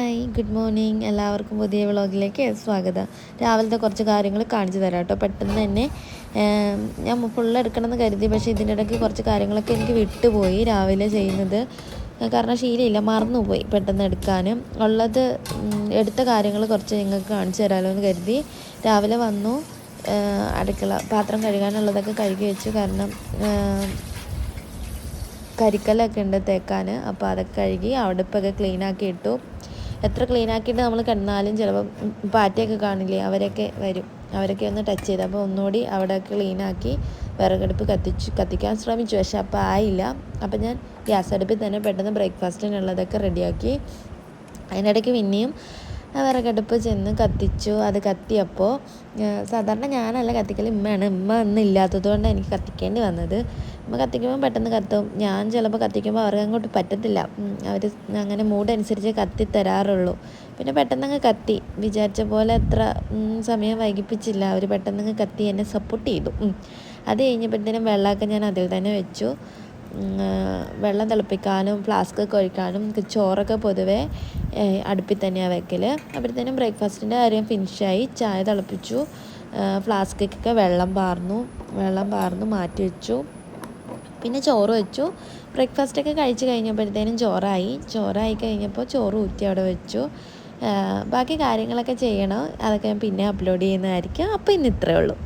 Hi good morning എല്ലാവർക്കും പുതിയ വ്ളോഗിലേക്ക് സ്വാഗതം. രാവിലത്തെ കുറച്ച് കാര്യങ്ങൾ കാണിച്ചു തരാം കേട്ടോ. പെട്ടെന്ന് തന്നെ ഞാൻ ഫുള്ള് എടുക്കണമെന്ന് കരുതി, പക്ഷേ ഇതിൻ്റെ ഇടയ്ക്ക് കുറച്ച് കാര്യങ്ങളൊക്കെ എനിക്ക് വിട്ടുപോയി രാവിലെ ചെയ്യുന്നത്. കാരണം ശീലമില്ല, മറന്നുപോയി പെട്ടെന്ന് എടുക്കാൻ. ഉള്ളത് എടുത്ത കാര്യങ്ങൾ കുറച്ച് നിങ്ങൾക്ക് കാണിച്ചു തരാമല്ലോ എന്ന് കരുതി രാവിലെ വന്നു. അടുക്കള പാത്രം കഴുകാനുള്ളതൊക്കെ കഴുകി വെച്ചു. കാരണം കരിക്കലൊക്കെ ഉണ്ട് തേക്കാൻ. അപ്പോൾ അതൊക്കെ കഴുകി അടുപ്പൊക്കെ ക്ലീനാക്കി ഇട്ടു. എത്ര ക്ലീനാക്കിയിട്ട് നമ്മൾ കിടന്നാലും ചിലപ്പം പാറ്റയൊക്കെ കാണില്ലേ, അവരൊക്കെ വരും. അവരൊക്കെ ഒന്ന് ടച്ച് ചെയ്ത് അപ്പോൾ ഒന്നുകൂടി അവിടെയൊക്കെ ക്ലീനാക്കി വിറകടുപ്പ് കത്തിക്കാൻ ശ്രമിച്ചു. പക്ഷെ അപ്പോൾ ആയില്ല. അപ്പം ഞാൻ ഗ്യാസ് അടുപ്പിൽ തന്നെ പെട്ടെന്ന് ബ്രേക്ക്ഫാസ്റ്റിനുള്ളതൊക്കെ റെഡിയാക്കി. അതിനിടയ്ക്ക് പിന്നെയും വിറകടുപ്പ് ചെന്ന് കത്തിച്ചു. അത് കത്തിയപ്പോൾ സാധാരണ ഞാനല്ല കത്തിക്കൽ, ഉമ്മയാണ്. ഉമ്മ ഒന്നും ഇല്ലാത്തത് കൊണ്ടാണ് എനിക്ക് കത്തിക്കേണ്ടി വന്നത്. ഉമ്മ കത്തിക്കുമ്പോൾ പെട്ടെന്ന് കത്തും. ഞാൻ ചിലപ്പോൾ കത്തിക്കുമ്പോൾ അവർക്ക് അങ്ങോട്ട് പറ്റത്തില്ല. അവർ അങ്ങനെ മൂഡനുസരിച്ച് കത്തി തരാറുള്ളൂ. പിന്നെ പെട്ടെന്നങ്ങ് കത്തി. വിചാരിച്ച പോലെ എത്ര സമയം വൈകിപ്പിച്ചില്ല. അവർ പെട്ടെന്നങ്ങ് കത്തി എന്നെ സപ്പോർട്ട് ചെയ്തു. അത് കഴിഞ്ഞപ്പോഴത്തേനും വെള്ളമൊക്കെ ഞാൻ അതിൽ തന്നെ വെച്ചു. വെള്ളം തിളപ്പിക്കാനും ഫ്ലാസ്ക് ഒഴിക്കാനും ചോറൊക്കെ പൊതുവേ അടുപ്പിൽ തന്നെയാണ് വെക്കൽ. അപ്പോഴത്തേനും ബ്രേക്ക്ഫാസ്റ്റിൻ്റെ കാര്യം ഫിനിഷായി. ചായ തിളപ്പിച്ചു, ഫ്ലാസ്ക്കൊക്കെ വെള്ളം പാർന്നു മാറ്റി വെച്ചു. പിന്നെ ചോറ് വെച്ചു. ബ്രേക്ക്ഫാസ്റ്റൊക്കെ കഴിച്ച് കഴിഞ്ഞപ്പോഴത്തേനും ചോറായി കഴിഞ്ഞപ്പോൾ ചോറ് ഊറ്റി അവിടെ വെച്ചു. ബാക്കി കാര്യങ്ങളൊക്കെ ചെയ്യണം. അതൊക്കെ ഞാൻ പിന്നെ അപ്ലോഡ് ചെയ്യുന്നതായിരിക്കും. അപ്പോൾ ഇന്ന് ഇത്രയേ ഉള്ളൂ.